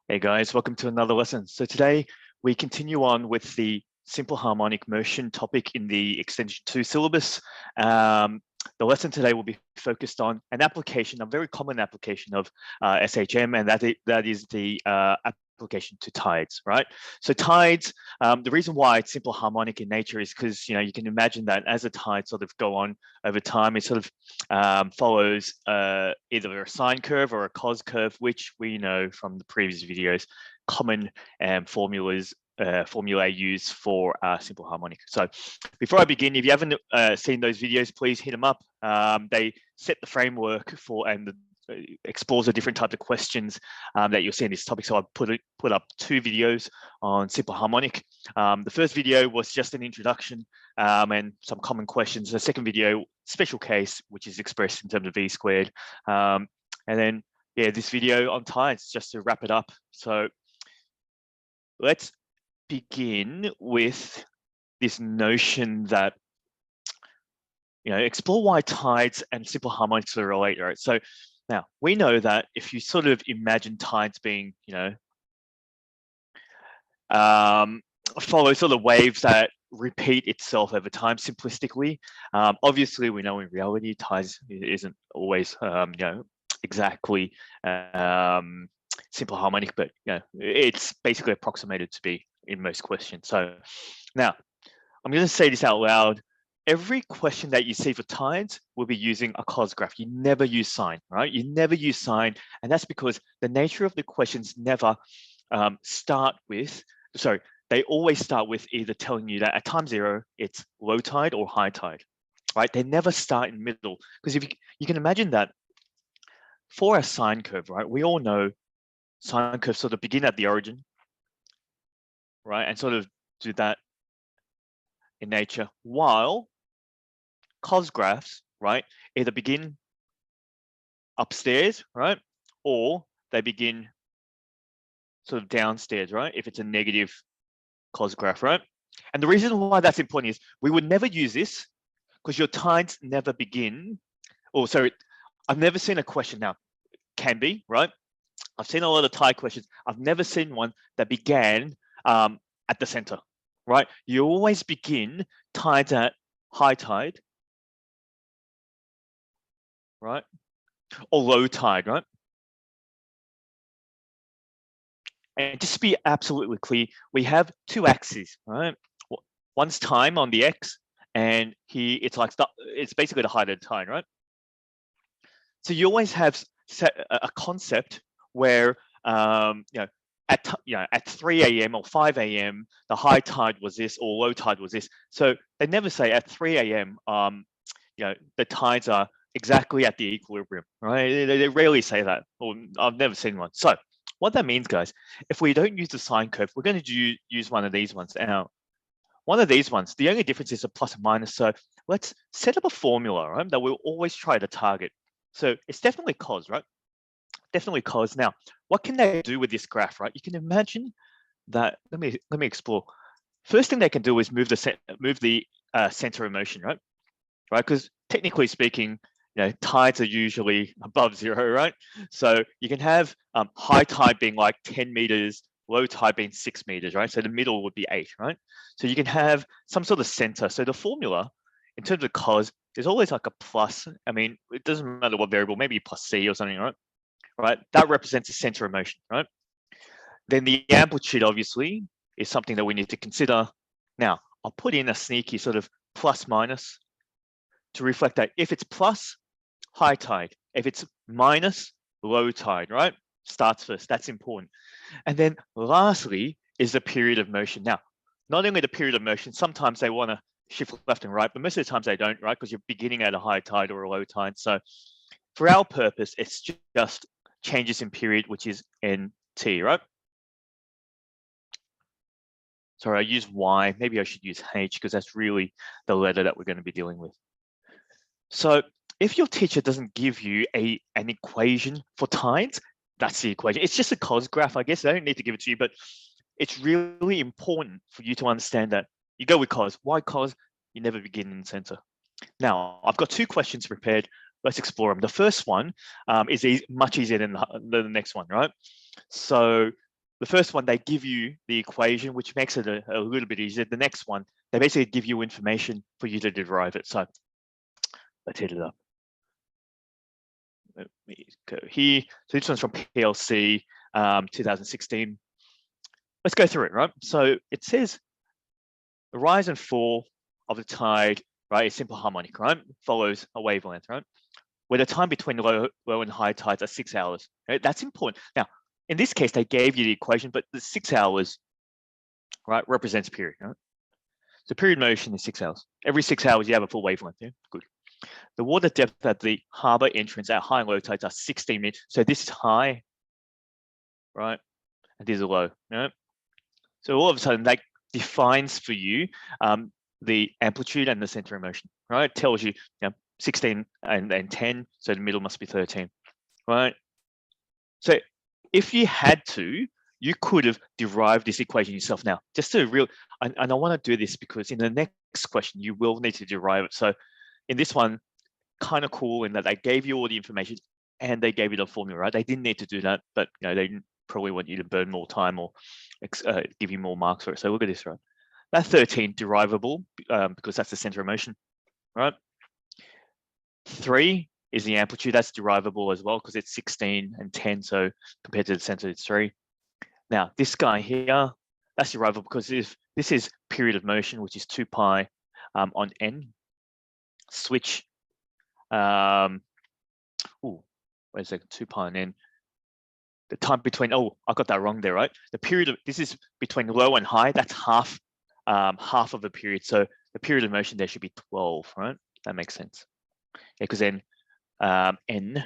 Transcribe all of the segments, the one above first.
Hey guys, welcome to another lesson. So today we continue on with the simple harmonic motion topic in the extension 2 syllabus. The lesson today will be focused on an application, a very common application of SHM, and that is the application to tides, right? So tides, the reason why it's simple harmonic in nature is because you can imagine that as a tide sort of go on over time, it sort of follows either a sine curve or a cos curve, which we know from the previous videos, common formula used for simple harmonic. So before I begin, if you haven't seen those videos, please hit them up. They set the framework for and explores the different types of questions that you'll see in this topic. So I put up 2 videos on simple harmonic. The first video was just an introduction and some common questions. The second video, special case, which is expressed in terms of v squared. And then, yeah, this video on tides, just to wrap it up. So let's begin with this notion that, explore why tides and simple harmonics are related, right? So now we know that if you sort of imagine tides being, follow sort of waves that repeat itself over time simplistically. Obviously, we know in reality, tides isn't always, exactly simple harmonic, but it's basically approximated to be in most questions. So now I'm going to say this out loud. Every question that you see for tides will be using a cos graph. You never use sine, right? You never use sine. And that's because the nature of the questions never they always start with either telling you that at time 0, it's low tide or high tide, right? They never start in middle. Because if you can imagine that for a sine curve, right? We all know sine curves sort of begin at the origin, right? And sort of do that in nature, while cos graphs, right, either begin upstairs, right, or they begin sort of downstairs, right, if it's a negative cos graph, right? And the reason why that's important is we would never use this because your tides never begin, I've never seen a question, now, can be, right? I've seen a lot of tide questions. I've never seen one that began at the center, right? You always begin tides at high tide, right? Or low tide, right? And just to be absolutely clear, we have 2 axes, right? One's time on the x, and it's basically the height of the tide, right? So you always have a concept where at 3 a.m. or 5 a.m. the high tide was this or low tide was this. So they never say at 3 a.m. The tides are exactly at the equilibrium, right? They rarely say that, or I've never seen one. So what that means, guys, if we don't use the sine curve, we're going to use one of these ones. Now, one of these ones, the only difference is a plus and minus. So let's set up a formula, right, that we'll always try to target. So it's definitely cos, right? Definitely cos. Now, what can they do with this graph, right? You can imagine that. Let me explore. First thing they can do is move the center of motion, right? Right, because technically speaking, tides are usually above 0, right? So you can have high tide being like 10 meters, low tide being 6 meters, right? So the middle would be 8, right? So you can have some sort of center. So the formula in terms of cos, there's always like a plus. I mean, it doesn't matter what variable, maybe plus c or something, right? Right, that represents the center of motion, right? Then the amplitude obviously is something that we need to consider. Now, I'll put in a sneaky sort of plus minus to reflect that. If it's plus, high tide. If it's minus, low tide, right? Starts first, that's important. And then lastly is the period of motion. Now, not only the period of motion, sometimes they want to shift left and right, but most of the times they don't, right? Because you're beginning at a high tide or a low tide. So for our purpose, it's just changes in period, which is NT, right? Sorry, I use Y. Maybe I should use H because that's really the letter that we're going to be dealing with. So if your teacher doesn't give you an equation for tides, that's the equation. It's just a cos graph, I guess. They don't need to give it to you, but it's really important for you to understand that you go with cos. Why cos? You never begin in the center. Now, I've got 2 questions prepared. Let's explore them. The first one is much easier than the next one, right? So the first one, they give you the equation, which makes it a little bit easier. The next one, they basically give you information for you to derive it. So let's hit it up. Let me go here. So this one's from PLC 2016. Let's go through it, right? So it says the rise and fall of the tide, right, is simple harmonic, right? Follows a wavelength, right? Where the time between low and high tides are 6 hours. Right? That's important. Now, in this case, they gave you the equation, but the 6 hours, right, represents period, right? So period motion is 6 hours. Every 6 hours, you have a full wavelength. Yeah, good. The water depth at the harbor entrance at high and low tides are 16 meters. So this is high, right? And this is low. Right? So all of a sudden, that defines for you the amplitude and the center of motion. Right? It tells you, 16 and 10. So the middle must be 13. Right? So if you had to, you could have derived this equation yourself. Now, just to and I want to do this because in the next question, you will need to derive it. So in this one, kind of cool in that they gave you all the information and they gave you the formula, right? They didn't need to do that, but they didn't probably want you to burn more time or give you more marks for it. So look at this, right? That 13 derivable because that's the center of motion, right? 3 is the amplitude, that's derivable as well because it's 16 and 10. So compared to the center, it's 3. Now this guy here, that's derivable because if this is period of motion, which is 2 pi on n. Switch. Wait a second, 2 pi on n. The time between, I got that wrong there, right? The period of, this is between low and high, that's half of the period. So the period of motion there should be 12, right? That makes sense. Yeah, because then n,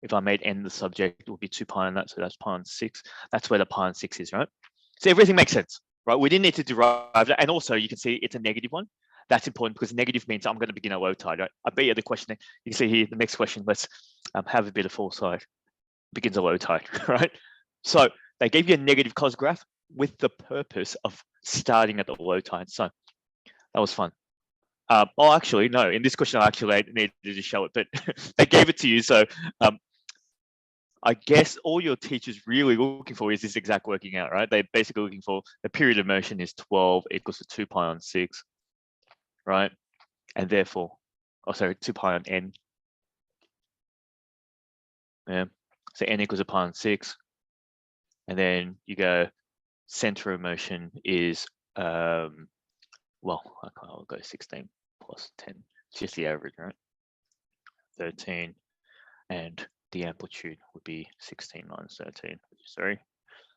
if I made n the subject, it would be 2 pi on that, so that's pi on 6. That's where the pi on 6 is, right? So everything makes sense, right? We didn't need to derive that. And also you can see it's a negative one. That's important because negative means I'm going to begin at low tide, right? I bet you the question, you can see here, the next question, let's have a bit of foresight. Begins at low tide, right? So they gave you a negative cos graph with the purpose of starting at the low tide. So that was fun. Actually, no, in this question, I actually needed to show it, but they gave it to you. So I guess all your teacher's really looking for is this exact working out, right? They're basically looking for the period of motion is 12 equals to 2 pi on 6, right? And therefore, 2 pi on n. Yeah. So n equals a pi on 6. And then you go center of motion is, I'll go 16 plus 10. It's just the average, right? 13. And the amplitude would be 16 minus 13, sorry.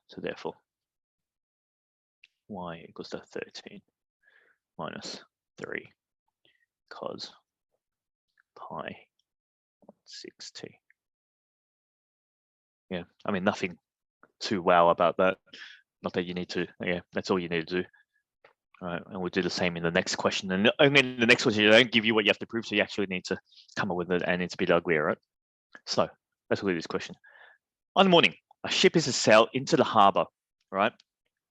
So therefore, y equals to 13 minus 3 cos pi 6t. Yeah, I mean, nothing too wow about that. Not that you need to, that's all you need to do. All right, and we'll do the same in the next question. And only in the next question, they don't give you what you have to prove, so you actually need to come up with it, and it's a bit uglier, right? So let's look at this question. On the morning, a ship is to sail into the harbor, right?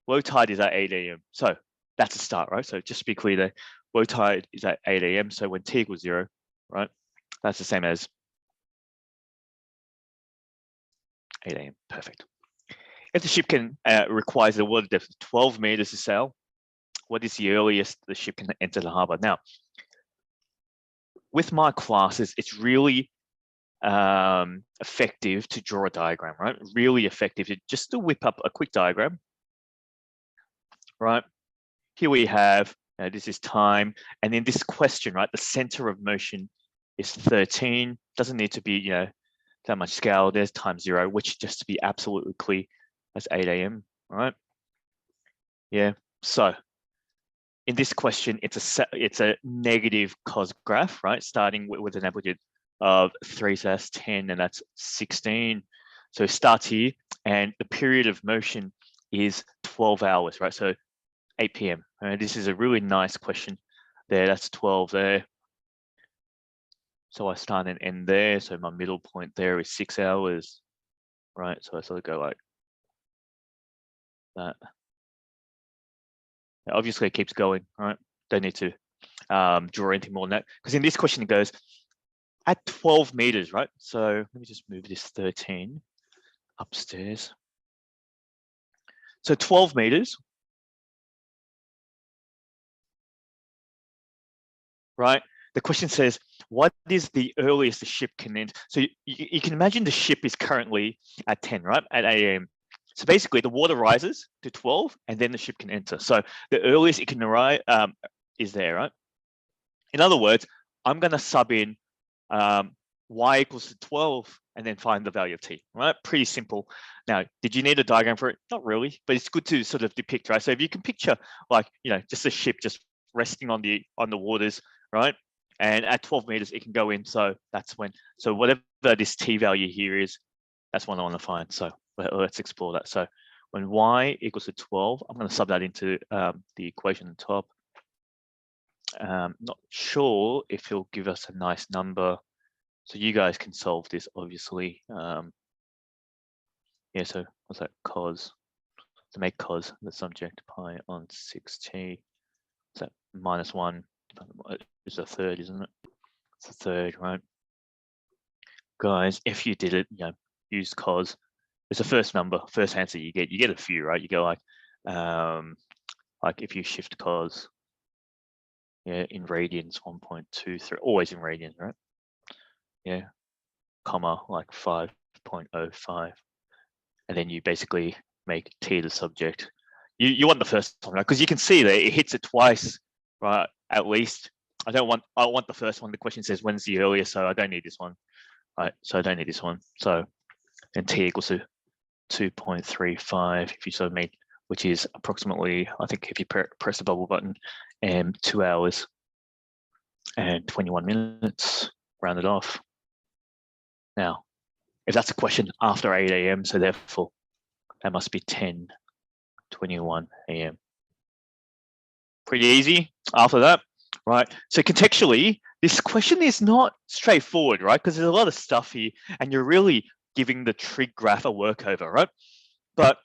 Low tide is at 8 a.m. So that's a start, right? So just to be clear there, low tide is at 8 a.m. So when t equals 0, right? That's the same as 8 a.m. Perfect. If the ship requires a water depth of 12 meters to sail, what is the earliest the ship can enter the harbor? Now, with my classes, it's really effective to draw a diagram, right? Really effective just to whip up a quick diagram, right? Here we have, this is time. And in this question, right, the center of motion is 13. Doesn't need to be, that much scale. There's time 0, which just to be absolutely clear, that's 8 a.m., right? Yeah, so in this question, it's a negative cos graph, right? Starting with an amplitude of 3, so that's 10, and that's 16. So it starts here, and the period of motion is 12 hours, right? So 8 p.m. This is a really nice question there. That's 12 there. So I start and end there. So my middle point there is 6 hours, right? So I sort of go like that. Now, obviously, it keeps going, right? Don't need to draw anything more than that. Because in this question, it goes at 12 meters, right? So let me just move this 13 upstairs. So 12 meters, right? The question says, what is the earliest the ship can enter? So you can imagine the ship is currently at 10, right? At 8 a.m. So basically the water rises to 12 and then the ship can enter. So the earliest it can arrive is there, right? In other words, I'm going to sub in y equals to 12 and then find the value of t, right? Pretty simple. Now, did you need a diagram for it? Not really, but it's good to sort of depict, right? So if you can picture like, just a ship just resting on the waters, right? And at 12 meters, it can go in. So that's when, so whatever this t value here is, that's what I want to find. So let's explore that. So when y equals to 12, I'm going to sub that into the equation on top. Not sure if he'll give us a nice number. So you guys can solve this, obviously. Yeah, so what's that? Cos, to make cos the subject, pi on 6t. Is that -1? It's a third, isn't it? It's a third, right? Guys, if you did it, use cos. It's the first number, first answer you get a few, right? You go like if you shift cos, yeah, in radians 1.23, always in radians, right? Yeah, comma like 5.05, and then you basically make t the subject. You want the first one, right? Because you can see that it hits it twice, right? At least. I want the first one. The question says when's the earliest, so I don't need this one, right? So I don't need this one. So then t equals to 2.35 if you so mean, which is approximately, I think if you press the bubble button, 2 hours and 21 minutes, rounded off. Now, if that's a question after 8 a.m., so therefore that must be 10:21 a.m. Pretty easy after that, right? So contextually, this question is not straightforward, right? Because there's a lot of stuff here and you're really giving the trig graph a workover, right? But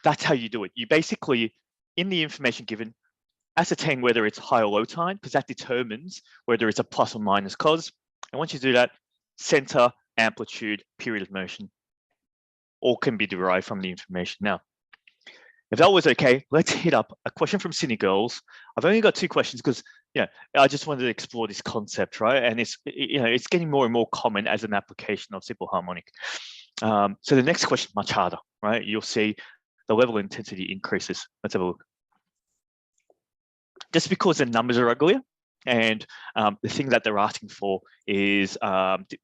that's how you do it. You basically, in the information given, ascertain whether it's high or low tide, because that determines whether it's a plus or minus cos. And once you do that, center, amplitude, period of motion, all can be derived from the information. Now, if that was okay, let's hit up a question from Sydney Girls. I've only got 2 questions because I just wanted to explore this concept, right? And it's it's getting more and more common as an application of simple harmonic. So the next question much harder, right? You'll see the level of intensity increases. Let's have a look. Just because the numbers are uglier and the thing that they're asking for is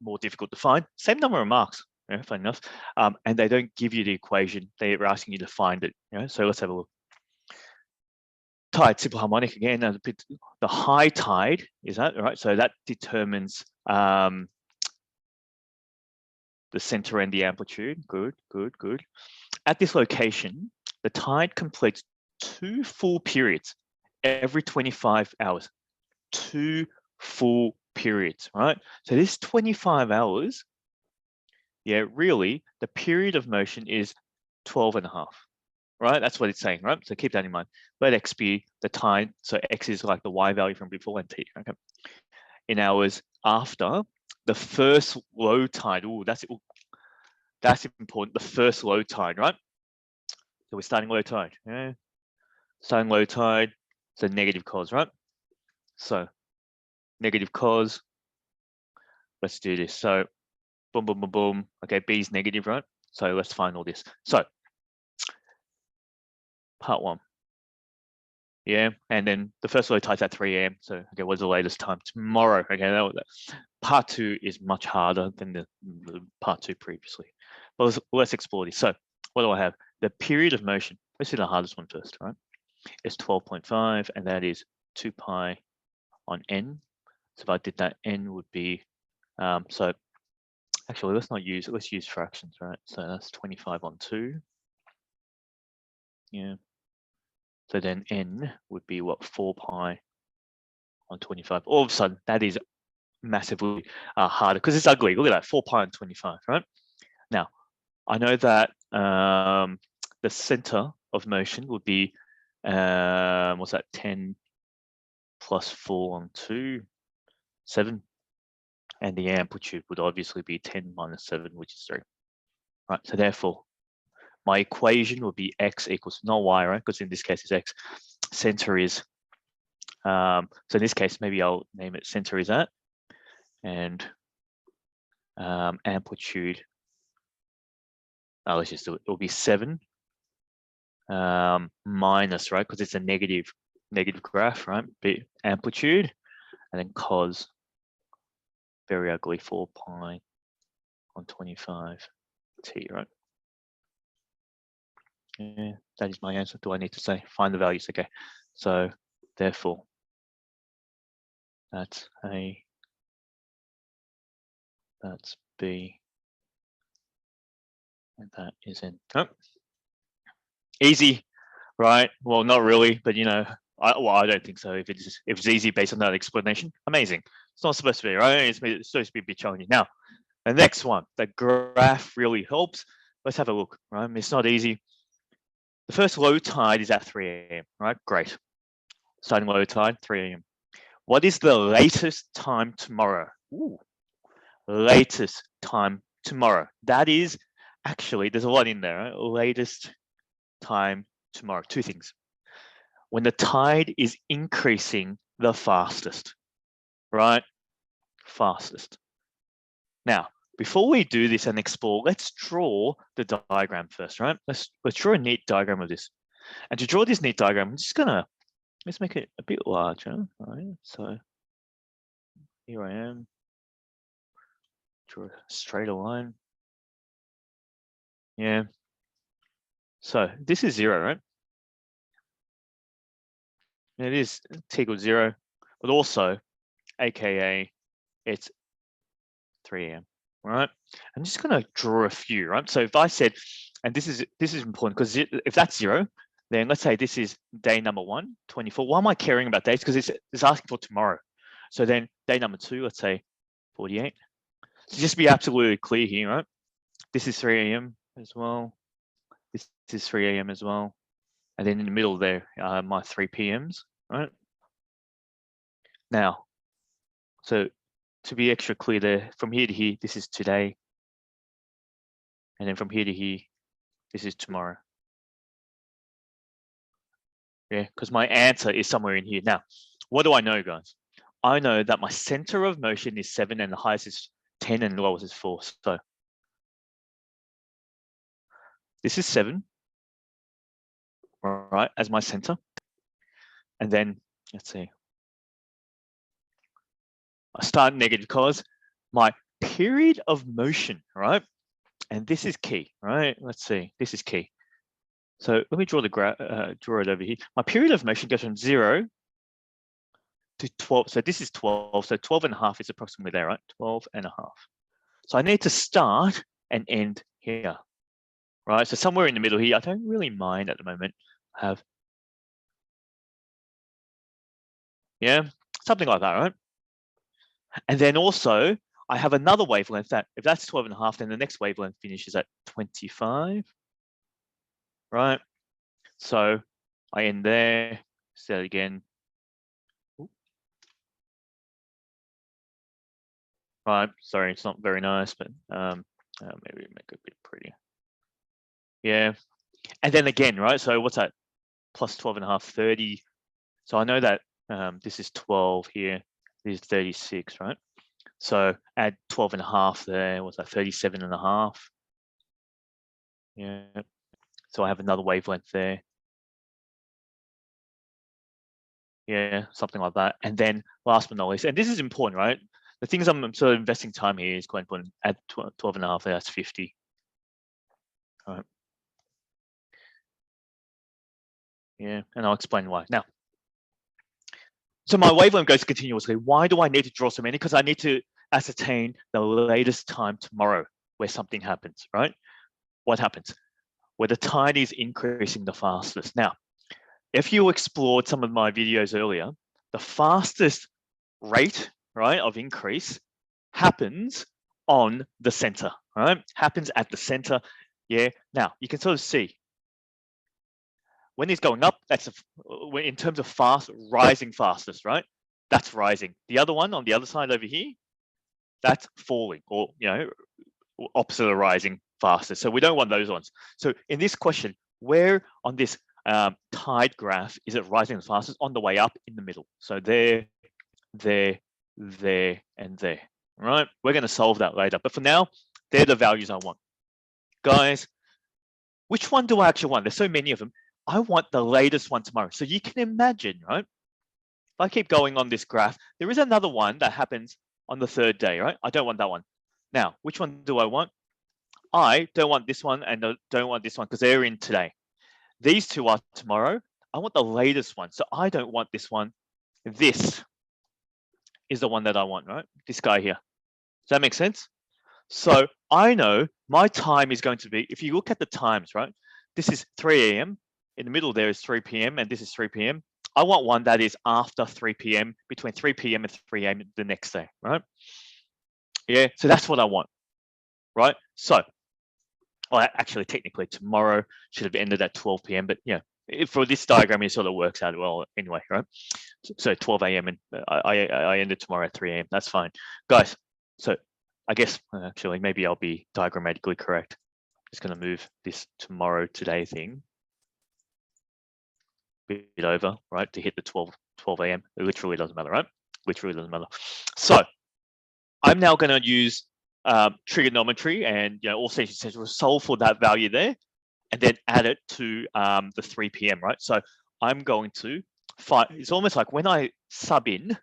more difficult to find. Same number of marks, funny enough, and they don't give you the equation. They're asking you to find it. So let's have a look. Tide, simple harmonic again. The high tide is that right? So that determines the center and the amplitude. Good. At this location, the tide completes 2 full periods every 25 hours. 2 full periods, right? So this 25 hours, really, the period of motion is 12.5, right? That's what it's saying, right? So keep that in mind. Let x be the time. So x is like the y value from before and t, okay? In hours after the first low tide. Oh, that's important. The first low tide, right? So we're starting low tide, starting low tide, so negative cos, right? So negative cos, let's do this. So boom, boom, boom, boom. Okay, B is negative, right? So let's find all this. So part 1. Yeah, and then the first low tide's at 3 a.m. So okay, what's the latest time? Tomorrow. Okay, part 2 is much harder than the part 2 previously. But let's explore this. So what do I have? The period of motion. Let's do the hardest one first, right? It's 12.5, and that is 2 pi on n. So if I did that, n would be so actually let's use fractions, right? So that's 25 on 2. Yeah. So then n would be what, 4 pi on 25. All of a sudden, that is massively harder because it's ugly. Look at that, 4 pi on 25, right? Now, I know that the center of motion would be, what's that, 10 plus 4 on 2, 7. And the amplitude would obviously be 10 minus 7, which is 3. Right, so therefore, my equation would be x equals not y, right? Because in this case it's x. Center is, so in this case, maybe I'll name it center is at, and amplitude, let's just do it. It will be 7 minus, right? Because it's a negative graph, right? Be amplitude, and then cos, very ugly, 4 pi on 25 t, right? Yeah, that is my answer. Do I need to say find the values? Okay, so therefore that's A, that's B, and that is N. Oh, easy, right? Well, not really, but you know, I don't think so. If it's easy based on that explanation, amazing. It's not supposed to be, right? It's supposed to be a bit challenging. Now, the next one, the graph really helps. Let's have a look, right? It's not easy. The first low tide is at 3 a.m., right? Great. Starting low tide, 3 a.m. What is the latest time tomorrow? Ooh, latest time tomorrow. That is actually, there's a lot in there, right? Latest time tomorrow. Two things. When the tide is increasing the fastest, right? Fastest. Now, before we do this and explore, let's draw the diagram first, right? Let's draw a neat diagram of this. And to draw this neat diagram, I'm just gonna, let's make it a bit larger, right? So here I am, draw a straight line. Yeah. So this is 0, right? It is t equals 0, but also, AKA, it's 3 a.m. Right? I'm just going to draw a few, right? So if I said, and this is important because if that's 0, then let's say this is day number 1, 24. Why am I caring about dates? Because it's asking for tomorrow. So then day number 2, let's say 48. So just be absolutely clear here, right? This is 3 a.m. as well. This is 3 a.m. as well. And then in the middle there, my 3 p.m.s, right? Now, so to be extra clear there, from here to here, this is today. And then from here to here, this is tomorrow. Yeah, because my answer is somewhere in here. Now, what do I know, guys? I know that my center of motion is 7 and the highest is 10 and the lowest is 4. So this is 7, right, as my center. And then, let's see, I start negative because my period of motion, right? And this is key, right? Let's see, this is key. So let me draw the draw it over here. My period of motion goes from 0 to 12. So this is 12. So 12 and a half is approximately there, right? 12 and a half. So I need to start and end here, right? So somewhere in the middle here, I don't really mind at the moment. I have, yeah, something like that, right? And then also I have another wavelength that if that's 12 and a half, then the next wavelength finishes at 25, right? So I end there, say it again. Right, sorry, it's not very nice, but maybe make it a bit prettier. Yeah, and then again, right? So what's that? Plus 12 and a half, 30. So I know that this is 12 here, this is 36, right? So add 12 and a half there, what's that? 37 and a half. Yeah, so I have another wavelength there. Yeah, something like that. And then last but not least, and this is important, right? The things I'm sort of investing time here is quite important. Add 12 and a half there, that's 50. All right. Yeah, and I'll explain why. Now, so my wavelength goes continuously. Why do I need to draw so many? Because I need to ascertain the latest time tomorrow where something happens, right? What happens? Where the tide is increasing the fastest. Now, if you explored some of my videos earlier, the fastest rate, right, of increase happens on the center, right? Happens at the center. Yeah. Now you can sort of see when it's going up, that's in terms of fast, rising fastest, right? That's rising. The other one on the other side over here, that's falling, or you know, opposite of rising, fastest. So we don't want those ones. So in this question, where on this tide graph is it rising the fastest? On the way up in the middle. So there, there, there, and there. All right, we're going to solve that later. But for now, they're the values I want. Guys, which one do I actually want? There's so many of them. I want the latest one tomorrow. So you can imagine, right? If I keep going on this graph, there is another one that happens on the third day, right? I don't want that one. Now, which one do I want? I don't want this one and don't want this one because they're in today. These two are tomorrow. I want the latest one. So I don't want this one. This is the one that I want, right? This guy here. Does that make sense? So I know my time is going to be, if you look at the times, right? This is 3 a.m. In the middle there is 3 p.m. and this is 3 p.m. I want one that is after 3 p.m., between 3 p.m. and 3 a.m. the next day, right? Yeah, so that's what I want, right? So, well, actually, technically tomorrow should have ended at 12 p.m., but yeah, for this diagram, it sort of works out well anyway, right? So 12 a.m. and I ended tomorrow at 3 a.m. That's fine. Guys, so I guess actually maybe I'll be diagrammatically correct. Just going to move this tomorrow today thing a bit over, right, to hit the 12 a.m. It literally doesn't matter, right? Literally doesn't matter. So I'm now going to use trigonometry and all stations will solve for that value there and then add it to the 3 p.m., right? So I'm going to find, it's almost like when I sub in,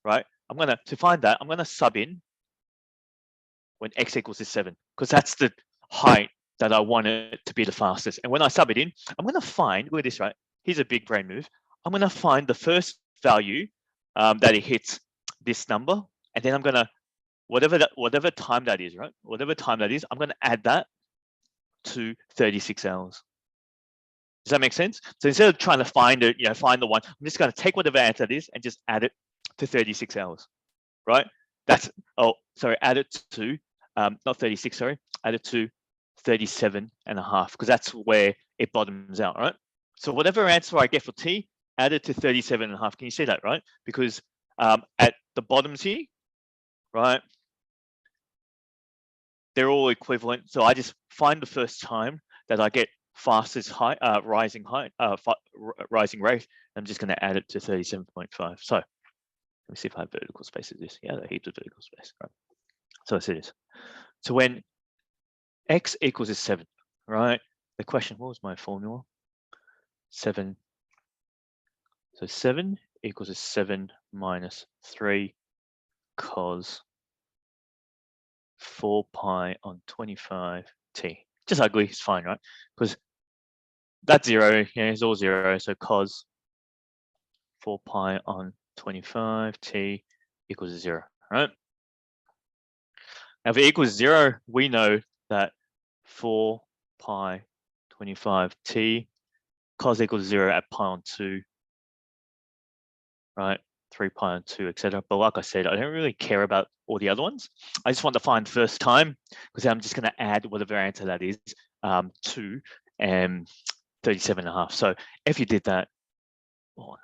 right? To find that, I'm going to sub in when x equals to 7, because that's the height that I want it to be the fastest. And when I sub it in, I'm going to find, look at this, right? Here's a big brain move. I'm going to find the first value that it hits this number, and then I'm going to, whatever time that is, right? Whatever time that is, I'm going to add that to 36 hours. Does that make sense? So instead of trying to find it, find the one, I'm just going to take whatever answer it is and just add it to 36 hours, right? That's, add it to, not 36, sorry, add it to 37 and a half, because that's where it bottoms out, right? So whatever answer I get for t, add it to 37 and a half. Can you see that, right? Because at the bottoms here, right, they're all equivalent. So I just find the first time that I get fastest height, rising rate. I'm just going to add it to 37.5. So let me see if I have vertical space of this. Yeah, there are heaps of vertical space. Right. So let's see this. So when x equals is 7, right? The question, what was my formula? 7. So 7 equals is 7 minus 3 cos 4 pi on 25 t. Just ugly, it's fine, right? Because that's 0, it's all 0. So cos 4 pi on 25 t equals 0, right? Now, if it equals 0, we know that 4 pi 25 t cos equals 0 at pi on 2, right? 3 pi on 2, etc. But like I said, I don't really care about all the other ones. I just want to find first time, because I'm just going to add whatever answer that is to 37 and a half. So if you did that, more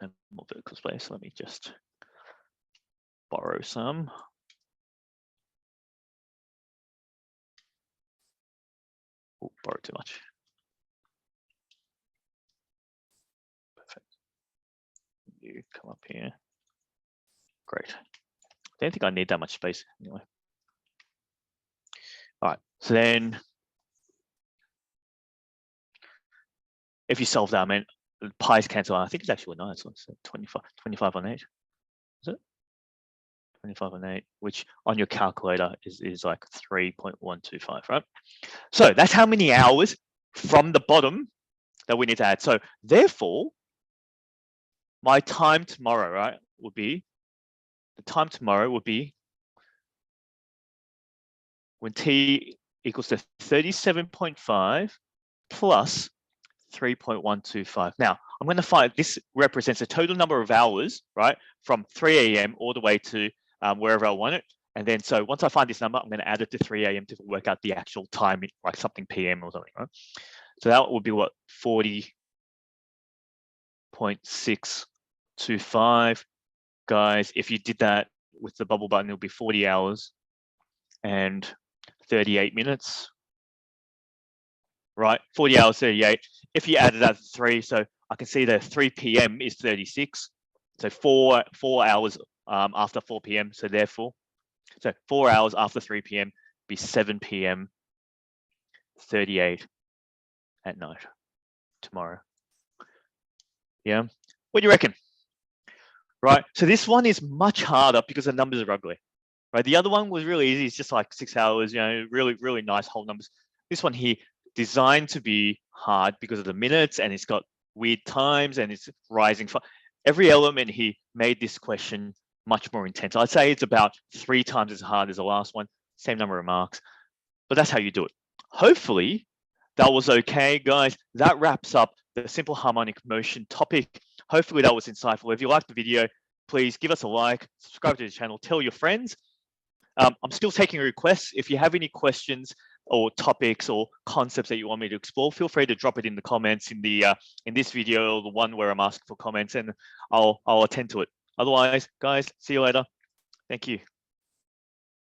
vertical space. Let me just borrow some. Oh, borrow too much. Perfect. You come up here. Great. I don't think I need that much space anyway. All right. So then, if you solve that, I mean, pi's cancel out. I think it's actually 9. So it's 25 on 8. Is it? 25 on 8, which on your calculator is like 3.125, right? So that's how many hours from the bottom that we need to add. So therefore, my time tomorrow, right, would be, the time tomorrow would be when t equals to 37.5 plus 3.125. Now, I'm going to find, this represents the total number of hours, right, from 3 a.m. all the way to wherever I want it. And then, so once I find this number, I'm going to add it to 3 a.m. to work out the actual time, like something p.m. or something, right? So that would be what, 40.625. Guys, if you did that with the bubble button, it'll be 40 hours and 38 minutes. right? 40 hours, 38. If you added that to 3, so I can see that 3 p.m. is 36. So 4 hours after 4 p.m. So therefore, 4 hours after 3 p.m. be 7 p.m. 38 at night tomorrow. Yeah, what do you reckon? Right, so this one is much harder because the numbers are ugly. Right, the other one was really easy. It's just like 6 hours. You know, really nice whole numbers. This one here designed to be hard because of the minutes, and it's got weird times, and it's rising. Every element he made this question much more intense. I'd say it's about 3 times as hard as the last one. Same number of marks, but that's how you do it. Hopefully that was okay, guys. That wraps up the simple harmonic motion topic. Hopefully that was insightful. If you liked the video, please give us a like, subscribe to the channel, tell your friends. I'm still taking requests. If you have any questions or topics or concepts that you want me to explore, feel free to drop it in the comments in the in this video, or the one where I'm asking for comments, and I'll attend to it. Otherwise, guys, see you later. Thank you.